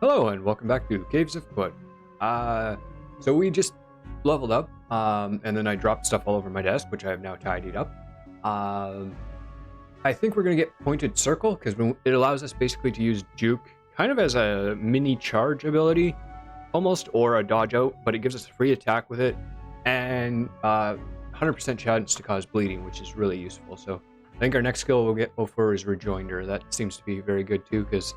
Hello and welcome back to Caves of Foot. So we just leveled up, and then I dropped stuff all over my desk, which I have now tidied up. I think we're gonna get Pointed Circle because it allows us basically to use Juke kind of as a mini charge ability, almost, or a dodge out, but it gives us a free attack with it, and 100% chance to cause bleeding, which is really useful. So I think our next skill we'll go for is Rejoinder. That seems to be very good too because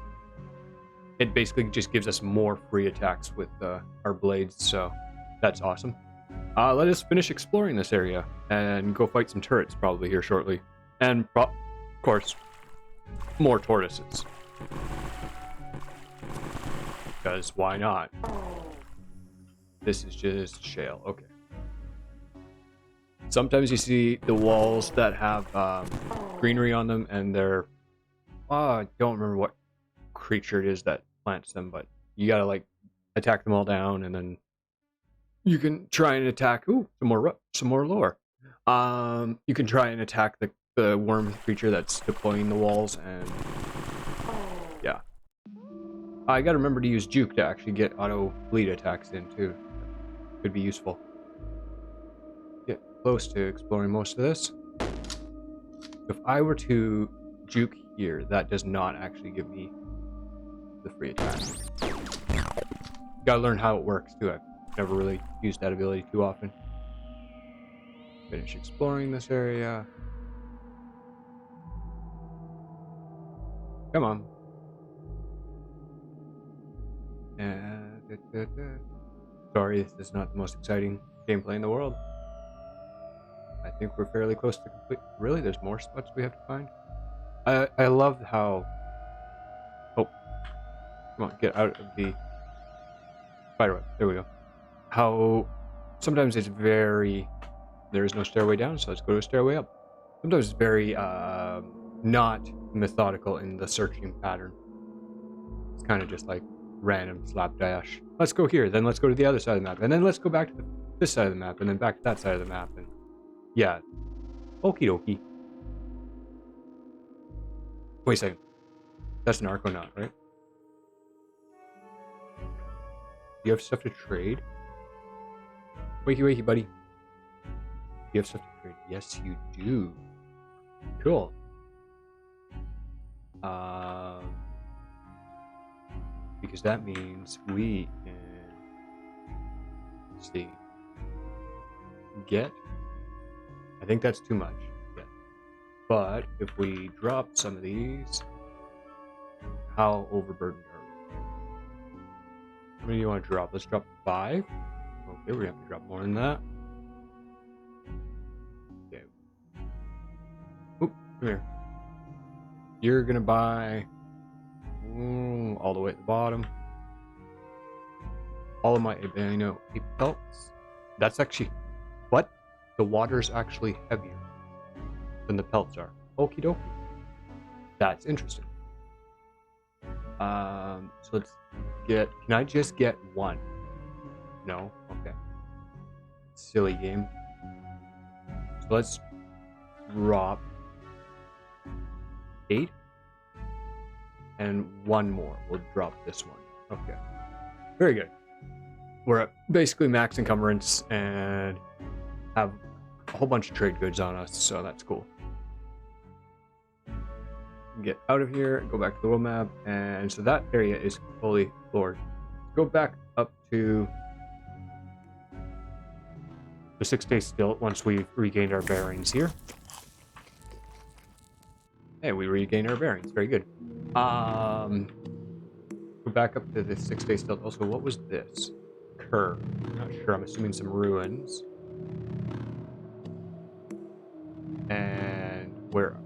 it basically just gives us more free attacks with our blades, so that's awesome. Let us finish exploring this area and go fight some turrets probably here shortly. And, of course, more tortoises. Because why not? This is just shale. Okay. Sometimes you see the walls that have greenery on them, and they're... I don't remember what creature it is that plants them, but you gotta like attack them all down, and then you can try and attack. Ooh, some more lore. You can try and attack the worm creature that's deploying the walls, and yeah, I gotta remember to use Juke to actually get auto bleed attacks in too. Could be useful. Get close to exploring most of this. If I were to Juke here, that does not actually give me the free attack. Gotta learn how it works too. I've never really used that ability too often. Finish exploring this area. Come on. And sorry, this is not the most exciting gameplay in the world. I think we're fairly close to complete. Really, there's more spots we have to find. I love how. Oh, come on, get out of the spiderweb. There we go. How sometimes it's very. There is no stairway down, so let's go to a stairway up. Sometimes it's very not methodical in the searching pattern. It's kind of just like random slapdash. Let's go here, then let's go to the other side of the map, and then let's go back to this side of the map, and then back to that side of the map, and yeah. Okie dokie. Wait a second. That's an Arconaut, right? You have stuff to trade? Wakey wakey, buddy. You have stuff to trade? Yes, you do. Cool. Because that means we can, let's see, get, I think that's too much. Yeah. But if we drop some of these, how overburdened are we? How many do you want to drop? Let's drop 5. Okay, we have to drop more than that. Okay. Oop, come here. You're gonna buy all the way at the bottom. All of my albino pelts. That's actually what? The water's actually heavier than the pelts are. Okie dokie. That's interesting. So let's get. Can I just get 1? No? Okay. Silly game. So let's drop 8. And 1 more. We'll drop this one. Okay. Very good. We're at basically max encumbrance and have a whole bunch of trade goods on us, so that's cool. Get out of here, go back to the world map, and so that area is fully explored. Go back up to the 6-day stilt once we've regained our bearings here. Hey, we regained our bearings. Very good. Go back up to the 6-day stilt. Also, what was this? Curve. I'm not sure. I'm assuming some ruins. And where?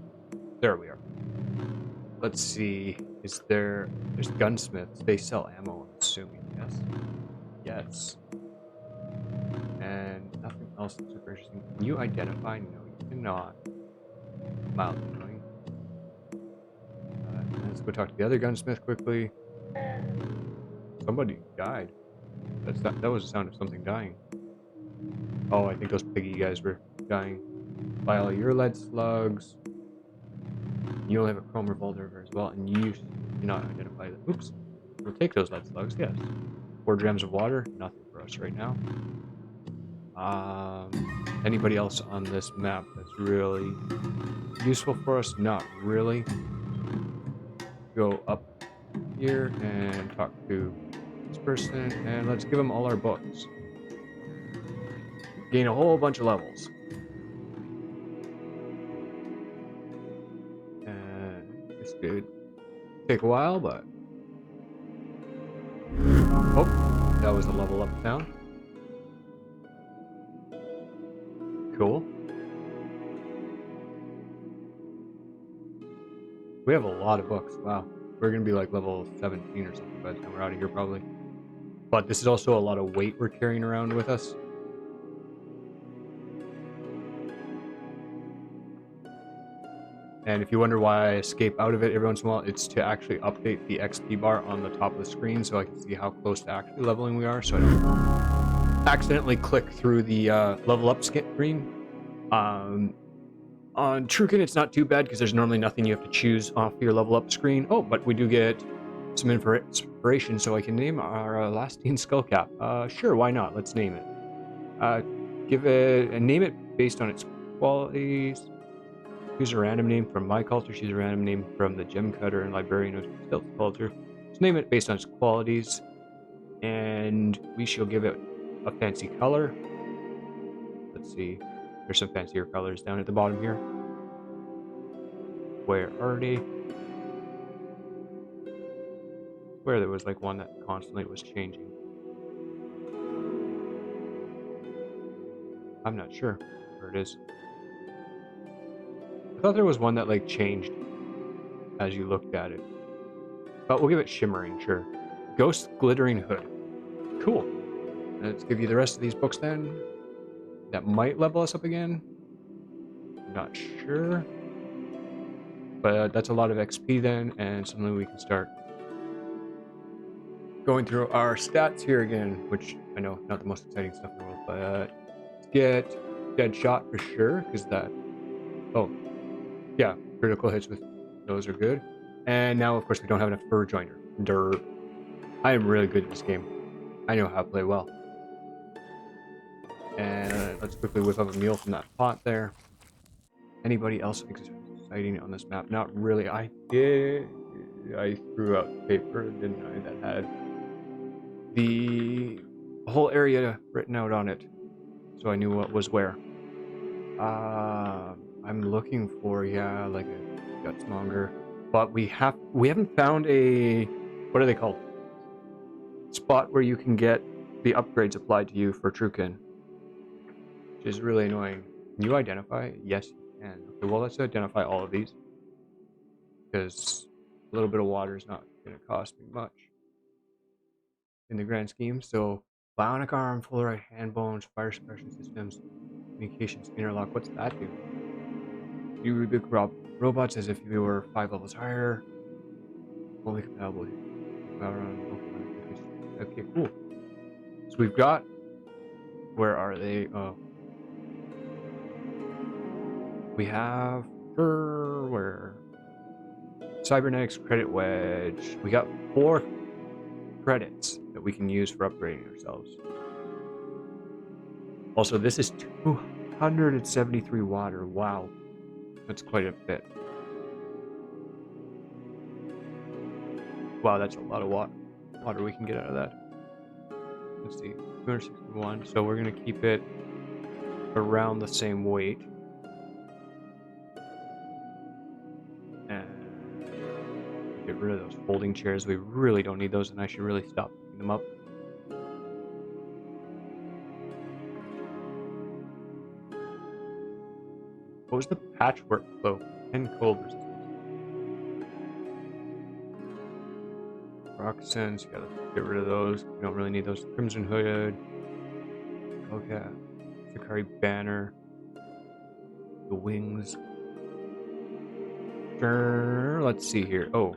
There we are. Let's see. Is there? There's gunsmiths. They sell ammo, I'm assuming. Yes. Yes. And nothing else super interesting. Can you identify? No, you cannot. Mildly annoying. Let's go talk to the other gunsmith quickly. Somebody died. That was the sound of something dying. Oh, I think those piggy guys were dying. Buy all your lead slugs. You only have a chrome revolver as well, and you cannot identify them. Oops. We'll take those lead slugs, yes. 4 gems of water, nothing for us right now. Anybody else on this map that's really useful for us? Not really. Go up here and talk to this person, and let's give them all our books. Gain a whole bunch of levels. And this could take a while, but... Oh, that was a level up sound. Cool. We have a lot of books. Wow. We're going to be like level 17 or something by the time we're out of here, probably. But this is also a lot of weight we're carrying around with us. And if you wonder why I escape out of it every once in a while, it's to actually update the XP bar on the top of the screen so I can see how close to actually leveling we are, so I don't accidentally click through the level up screen. On Trukin, it's not too bad because there's normally nothing you have to choose off your level up screen. Oh, but we do get some inspiration, so I can name our Elastine Skullcap. Sure, why not? Let's name it. Give it and name it based on its qualities. Choose a random name from my culture. Choose a random name from the gem cutter and librarian of stealth culture. Let's name it based on its qualities, and we shall give it a fancy color. Let's see. There's some fancier colors down at the bottom here. Where are they? Where there was like one that constantly was changing. I'm not sure where it is. I thought there was one that like changed as you looked at it. But we'll give it shimmering, sure. Ghost Glittering Hood. Cool. Let's give you the rest of these books then. That might level us up again. Not sure. But that's a lot of XP then, and suddenly we can start going through our stats here again, which I know not the most exciting stuff in the world, but let's get dead shot for sure, because that... Oh, yeah, critical hits with those are good. And now, of course, we don't have enough fur joiner. Durr. I am really good at this game. I know how to play well. And let's quickly whip up a meal from that pot there. Anybody else exciting on this map? Not really. I threw out paper, didn't I, that had the whole area written out on it, so I knew what was where. I'm looking for, yeah, like a gutsmonger, but we haven't found a, what are they called? Spot where you can get the upgrades applied to you for Trukin, which is really annoying. Can you identify? Yes, you can. Okay, well, let's identify all of these, because a little bit of water is not going to cost me much in the grand scheme. So, bionic arm, full right hand bones, fire suppression systems, communications interlock. What's that do? You rebuke robots as if you were 5 levels higher. Fully compatible. Okay, cool. So we've got. Where are they? Oh. We have. Where? Cybernetics Credit Wedge. We got 4 credits that we can use for upgrading ourselves. Also, this is 273 water. Wow. That's quite a bit. Wow, that's a lot of water we can get out of that. Let's see, 261. So we're going to keep it around the same weight. And get rid of those folding chairs. We really don't need those, and I should really stop picking them up. What was the patchwork cloak? 10 cold resistance. Roxons, you gotta get rid of those. We don't really need those. Crimson Hood. Okay. Sakari Banner. The wings. Sure. Let's see here. Oh.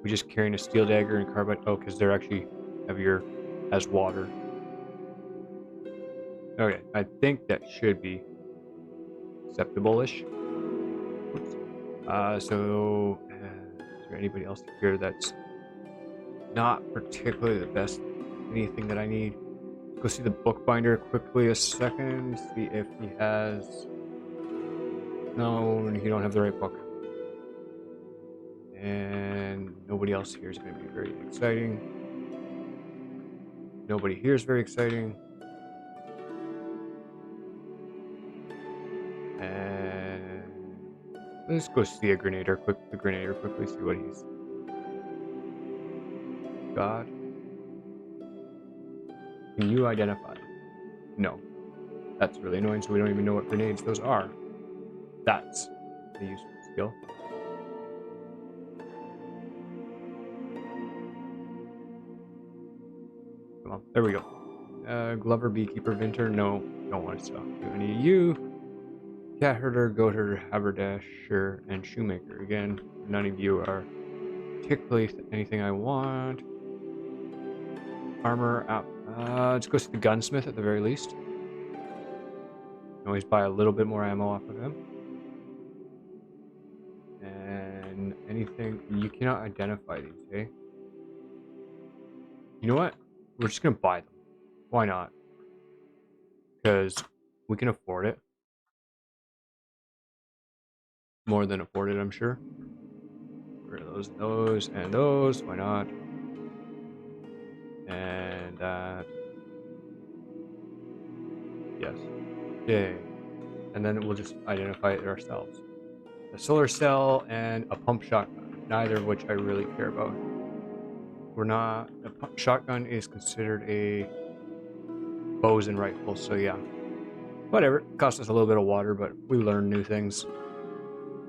We're just carrying a steel dagger and carbide. Oh, because they're actually heavier as water. Okay, I think that should be acceptable-ish. So, is there anybody else here that's not particularly the best anything that I need. Go see the bookbinder quickly a second, see if he has... No, you don't have the right book. And nobody else here is going to be very exciting. Nobody here is very exciting. And let's go see the Grenadier quickly, see what he's got. Can you identify? No. That's really annoying, so we don't even know what grenades those are. That's a useful skill. Come on, there we go. Glover, Beekeeper, Vinter, no, don't want to talk to any of you. Cat herder, goat herder, haberdasher, and shoemaker. Again, none of you are particularly anything I want. Armor, let's go see the gunsmith at the very least. Always buy a little bit more ammo off of him. And anything, you cannot identify these, eh? You know what? We're just gonna buy them. Why not? Because we can afford it. More than afford it, I'm sure. Where are those, and those. Why not? And that. Yes. Yay. And then we'll just identify it ourselves. A solar cell and a pump shotgun, neither of which I really care about. We're not... A pump shotgun is considered a bows and rifle, so yeah. Whatever, it costs us a little bit of water, but we learn new things.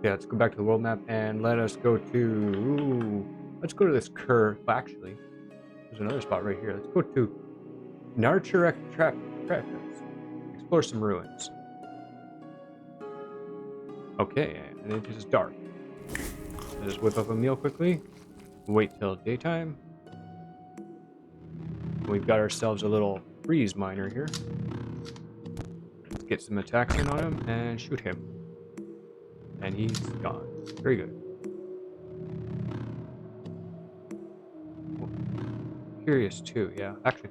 Yeah, let's go back to the world map and let us go to... let's go to this curve. Well, actually, there's another spot right here. Let's go to Narcherek Trappers. Explore some ruins. Okay, and it is dark. Let's just whip up a meal quickly. Wait till daytime. We've got ourselves a little freeze miner here. Let's get some attacks in on him and shoot him. And he's gone. Very good. Curious too, yeah. Actually.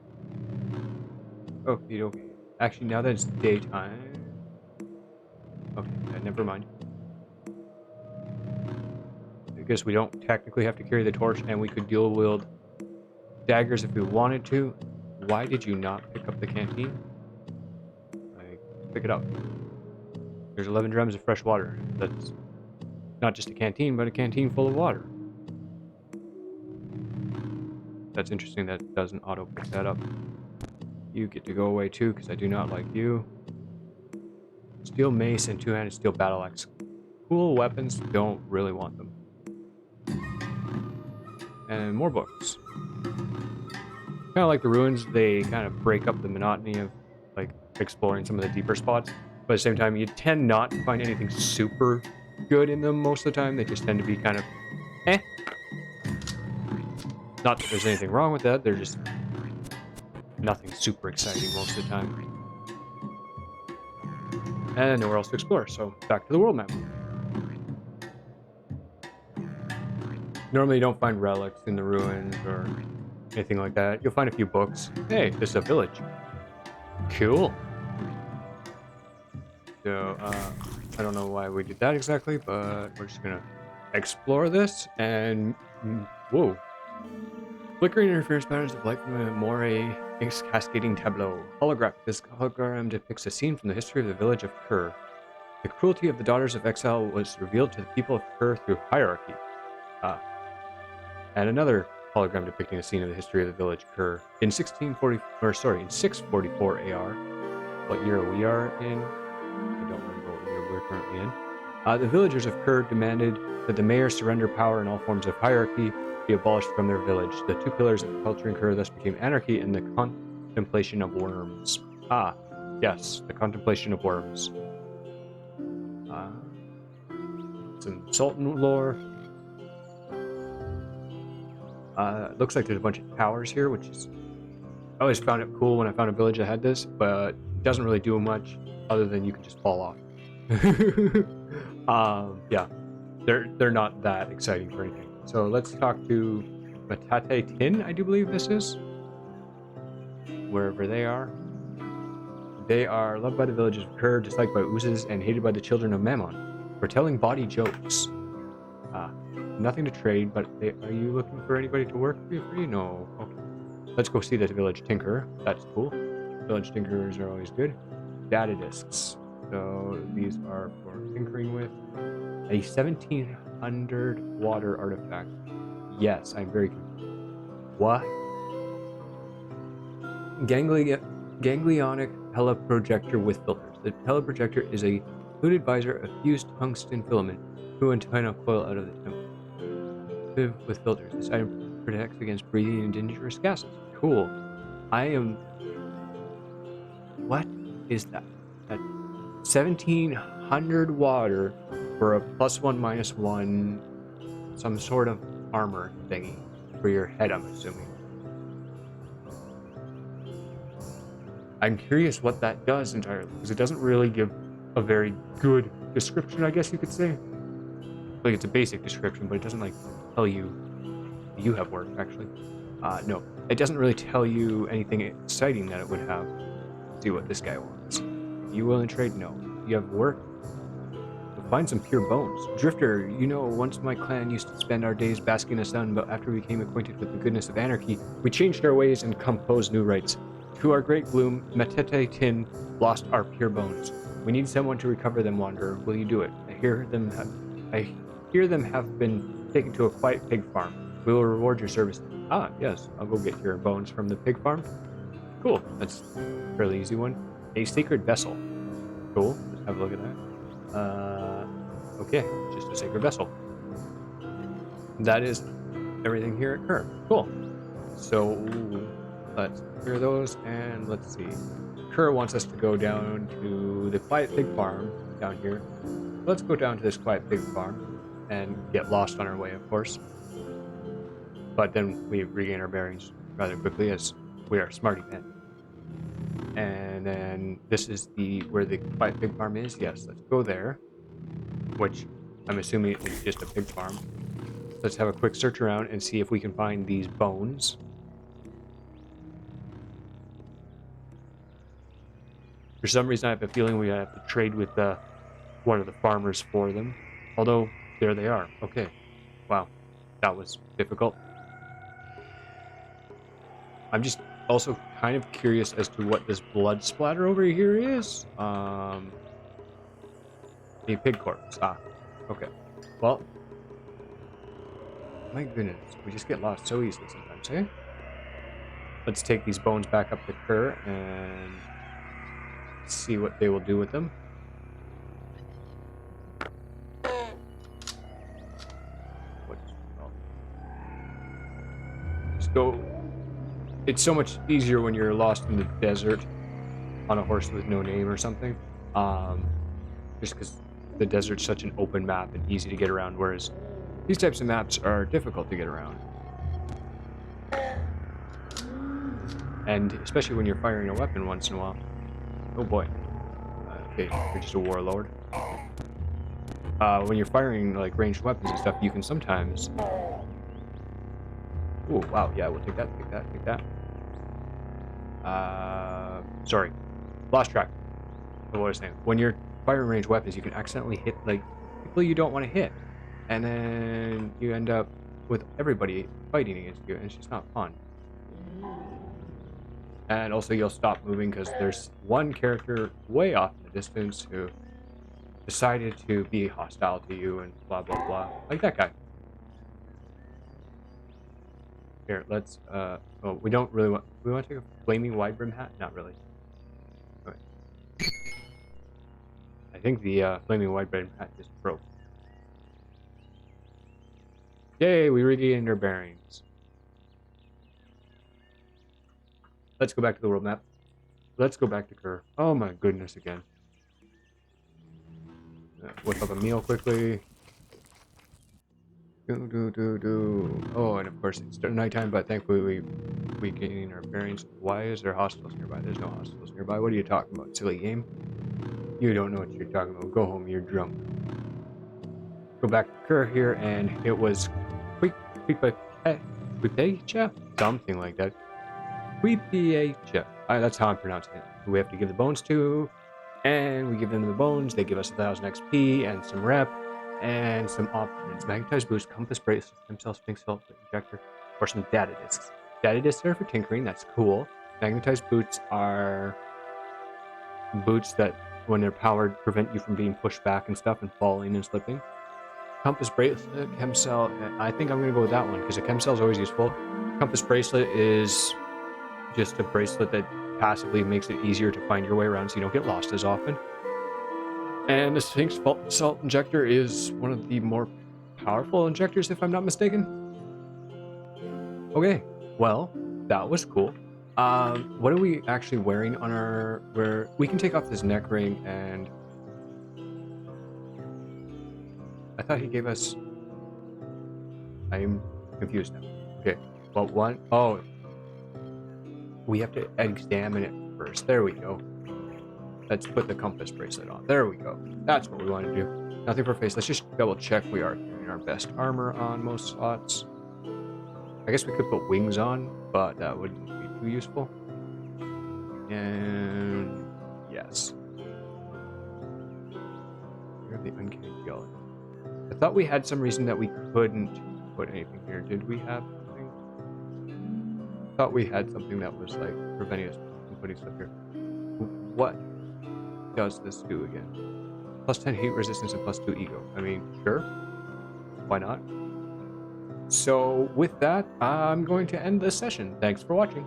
Okay. Actually, now that it's daytime. Okay, never mind. I guess we don't technically have to carry the torch, and we could dual wield daggers if we wanted to. Why did you not pick up the canteen? Like, pick it up. There's 11 drums of fresh water. That's not just a canteen, but a canteen full of water. That's interesting that it doesn't auto pick that up. You get to go away too, because I do not like you. Steel mace and two-handed steel battle axe. Cool weapons, don't really want them. And more books. Kind of like the ruins, they kind of break up the monotony of like exploring some of the deeper spots. But at the same time, you tend not to find anything super good in them most of the time. They just tend to be kind of eh. Not that there's anything wrong with that, they're just nothing super exciting most of the time. And nowhere else to explore, so back to the world map. Normally you don't find relics in the ruins or anything like that. You'll find a few books. Hey, this is a village. Cool. So, I don't know why we did that exactly, but we're just gonna explore this and... whoa. Flickering interference patterns of light from a moire cascading tableau. Holographic. This hologram depicts a scene from the history of the village of Kerr. The cruelty of the Daughters of Exile was revealed to the people of Kerr through hierarchy. And another hologram depicting a scene of the history of the village Kerr. In 644 AR. What year we are in? I don't remember what year we're currently in. The villagers of Kerr demanded that the mayor surrender power in all forms of hierarchy be abolished from their village. The two pillars of culture in Kerr thus became anarchy and the contemplation of worms. Ah, yes, the contemplation of worms. Some Sultan lore. Looks like there's a bunch of towers here, which is... I always found it cool when I found a village that had this, but it doesn't really do much other than you can just fall off. Yeah, they're not that exciting for anything. So let's talk to Metate Tin, I do believe this is. Wherever they are. They are loved by the villagers of Kerr, disliked by oozes, and hated by the children of Mammon for telling bawdy jokes. Nothing to trade, but are you looking for anybody to work for you? No. Okay. Let's go see the village tinker. That's cool. Village tinkerers are always good. Data discs. So these are for tinkering with. A 1700 water artifact. Yes, I'm very confused. What? Ganglionic teleprojector with filters. The teleprojector is a fluid visor of fused tungsten filament through antenna coil out of the temple. With filters. This item protects against breathing in dangerous gases. Cool. What is that? That 1700 water for a +1 -1 some sort of armor thingy for your head, I'm assuming. I'm curious what that does entirely, because it doesn't really give a very good description, I guess you could say. Like, it's a basic description, but it doesn't, like, tell you have work, actually. No. It doesn't really tell you anything exciting that it would have. Let's see what this guy wants. You willing to trade? No. You have work? We'll find some pure bones. Drifter, you know, once my clan used to spend our days basking in the sun, but after we became acquainted with the goodness of anarchy, we changed our ways and composed new rites. To our great gloom, Metete Tin lost our pure bones. We need someone to recover them, Wanderer. Will you do it? I hear them have been taken to a quiet pig farm. We will reward your service. Ah, yes. I'll go get your bones from the pig farm. Cool. That's a fairly easy one. A sacred vessel. Cool. Let's have a look at that. Okay. Just a sacred vessel. That is everything here at Kerr. Cool. So, let's clear those, and let's see. Kerr wants us to go down to the quiet pig farm down here. Let's go down to this quiet pig farm and get lost on our way, of course. But then we regain our bearings rather quickly, as we are smarty men. And then this is where the quiet pig farm is. Yes, let's go there, which I'm assuming is just a pig farm. Let's have a quick search around and see if we can find these bones. For some reason, I have a feeling we have to trade with one of the farmers for them. Although, there they are. Okay. Wow. That was difficult. I'm just also kind of curious as to what this blood splatter over here is. A pig corpse. Ah. Okay. Well. My goodness. We just get lost so easily sometimes, eh? Let's take these bones back up to Kerr and see what they will do with them. Just go. It's so much easier when you're lost in the desert on a horse with no name or something. Just because the desert's such an open map and easy to get around, whereas these types of maps are difficult to get around. And especially when you're firing a weapon once in a while. Oh boy. Okay, you're just a warlord. When you're firing like ranged weapons and stuff, you can sometimes... Oh, wow, yeah, we'll take that, take that. Sorry. Lost track of what I was saying. When you're firing ranged weapons, you can accidentally hit, like, people you don't want to hit. And then you end up with everybody fighting against you, and it's just not fun. And also you'll stop moving because there's one character way off in the distance who decided to be hostile to you and blah, blah, blah. Like that guy. Here, let's, oh, we don't really want, we want to take a flaming wide brim hat? Not really. Okay. I think the flaming wide brim hat just broke. Yay, we regained our bearings. Let's go back to the world map. Let's go back to Kerr. Oh my goodness, again. Whip up a meal quickly. Oh, and of course it's nighttime, but thankfully we gain our bearings. Why is there hospitals nearby? There's no hospitals nearby. What are you talking about, silly game? You don't know what you're talking about. Go home, you're drunk. Go back to Kerr here, and it was quick, Pupecha? Something like that. Pupecha. That's how I'm pronouncing it. Who we have to give the bones to. And we give them the bones. They give us 1,000 XP and some rep. And some options. Magnetized boost, compass bracelet, stem cell, sphinx cell, injector, or some data discs. Data discs are for tinkering. That's cool. Magnetized boots are boots that, when they're powered, prevent you from being pushed back and stuff and falling and slipping. Compass bracelet, chem cell. I think I'm gonna go with that one because a chem cell is always useful. Compass bracelet is just a bracelet that passively makes it easier to find your way around so you don't get lost as often. And the Sphinx Salt Injector is one of the more powerful injectors, if I'm not mistaken. Okay, well, that was cool. What are we actually wearing on our... we can take off this neck ring and... I thought he gave us... I'm confused now. Okay, well, one... Oh. We have to examine it first. There we go. Let's put the compass bracelet on. There we go. That's what we want to do. Nothing for face. Let's just double check we are carrying our best armor on most slots. I guess we could put wings on, but that wouldn't be too useful. And yes. We have the uncanny skeleton. I thought we had some reason that we couldn't put anything here. Did we have something? I thought we had something that was like preventing us from putting stuff here. What does this do again? Plus 10 heat resistance and plus 2 ego. I mean, sure. Why not? So with that, I'm going to end this session. Thanks for watching.